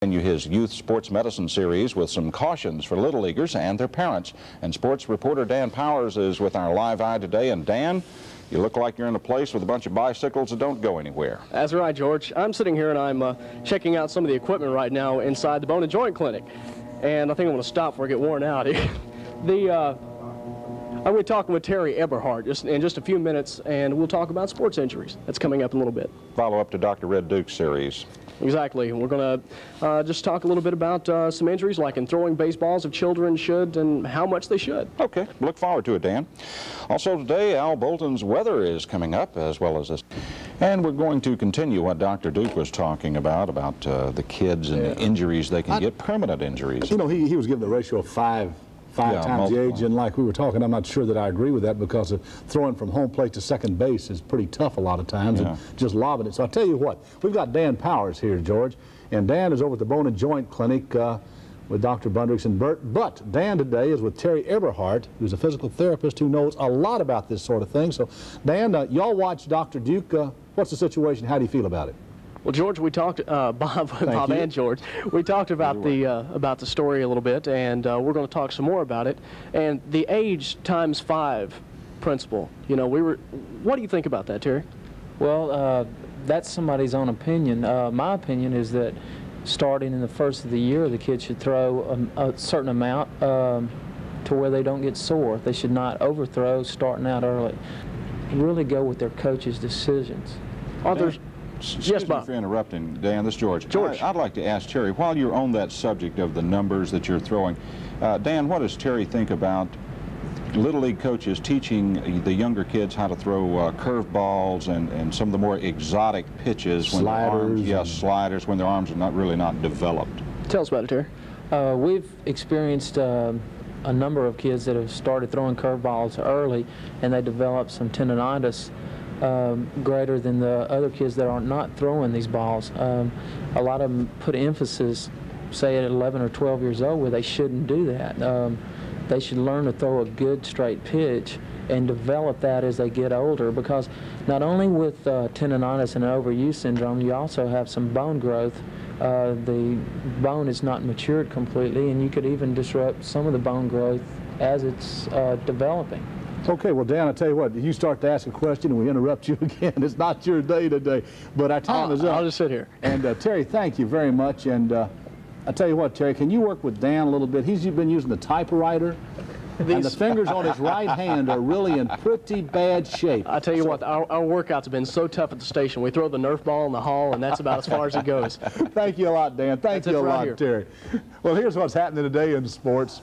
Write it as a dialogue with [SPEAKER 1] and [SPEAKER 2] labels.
[SPEAKER 1] Continue his youth sports medicine series with some cautions for little leaguers and their parents. And sports reporter Dan Powers is with our live eye today. And Dan, you look like you're in a place with a bunch of bicycles that don't go anywhere. That's
[SPEAKER 2] right, George. I'm sitting here and I'm checking out some of the equipment right now inside the Bone and Joint Clinic. And I think I'm going to stop before I get worn out. I'm going to be talking with Terry Eberhardt in just a few minutes, and we'll talk about sports injuries. That's coming up in a little bit.
[SPEAKER 1] Follow up to Dr. Red Duke's series.
[SPEAKER 2] Exactly. We're going to just talk a little bit about some injuries, like in throwing baseballs, if children should and how much they should.
[SPEAKER 1] Okay. Look forward to it, Dan. Also today, Al Bolton's weather is coming up, as well as this. And we're going to continue what Dr. Duke was talking about the kids and the injuries they can get, permanent injuries.
[SPEAKER 3] You know, he was given the ratio of five times the age, and like we were talking, I'm not sure that I agree with that, because of throwing from home plate to second base is pretty tough a lot of times, and just lobbing it. So I'll tell you what, we've got Dan Powers here, George, and Dan is over at the Bone and Joint Clinic with Dr. Bundricks and Burt, but Dan today is with Terry Eberhardt, who's a physical therapist who knows a lot about this sort of thing. So Dan, y'all watch Dr. Duke. What's the situation? How do you feel about it?
[SPEAKER 2] Well, George, we talked, Bob and George, we talked about the story a little bit, and we're going to talk some more about it. And the age times 5 principle, you know, what do you think about that, Terry?
[SPEAKER 4] Well, that's somebody's own opinion. My opinion is that starting in the first of the year, the kids should throw a certain amount to where they don't get sore. They should not overthrow starting out early. Really go with their coach's decisions.
[SPEAKER 1] Excuse me for interrupting, Dan. This is George.
[SPEAKER 2] George.
[SPEAKER 1] I'd like to ask Terry, while you're on that subject of the numbers that you're throwing, Dan, what does Terry think about Little League coaches teaching the younger kids how to throw curveballs and some of the more exotic pitches?
[SPEAKER 3] Sliders.
[SPEAKER 1] Sliders, when their arms are not developed?
[SPEAKER 2] Tell us about it, Terry.
[SPEAKER 4] We've experienced a number of kids that have started throwing curveballs early, and they develop some tendonitis greater than the other kids that are not throwing these balls. A lot of them put emphasis, say at 11 or 12 years old, where they shouldn't do that. They should learn to throw a good straight pitch and develop that as they get older, because not only with tendonitis and overuse syndrome, you also have some bone growth. The bone is not matured completely, and you could even disrupt some of the bone growth as it's developing.
[SPEAKER 3] Okay, well, Dan, I'll tell you what, you start to ask a question and we interrupt you again. It's not your day today, but our time is up.
[SPEAKER 2] I'll just sit here.
[SPEAKER 3] And Terry, thank you very much. And I'll tell you what, Terry, can you work with Dan a little bit? He's been using the typewriter, and the fingers on his right hand are really in pretty bad shape.
[SPEAKER 2] I'll tell you what, our workouts have been so tough at the station. We throw the Nerf ball in the hall, and that's about as far as it goes.
[SPEAKER 3] Thank you a lot, Dan. Thank you a lot, Terry. Well, here's what's happening today in sports.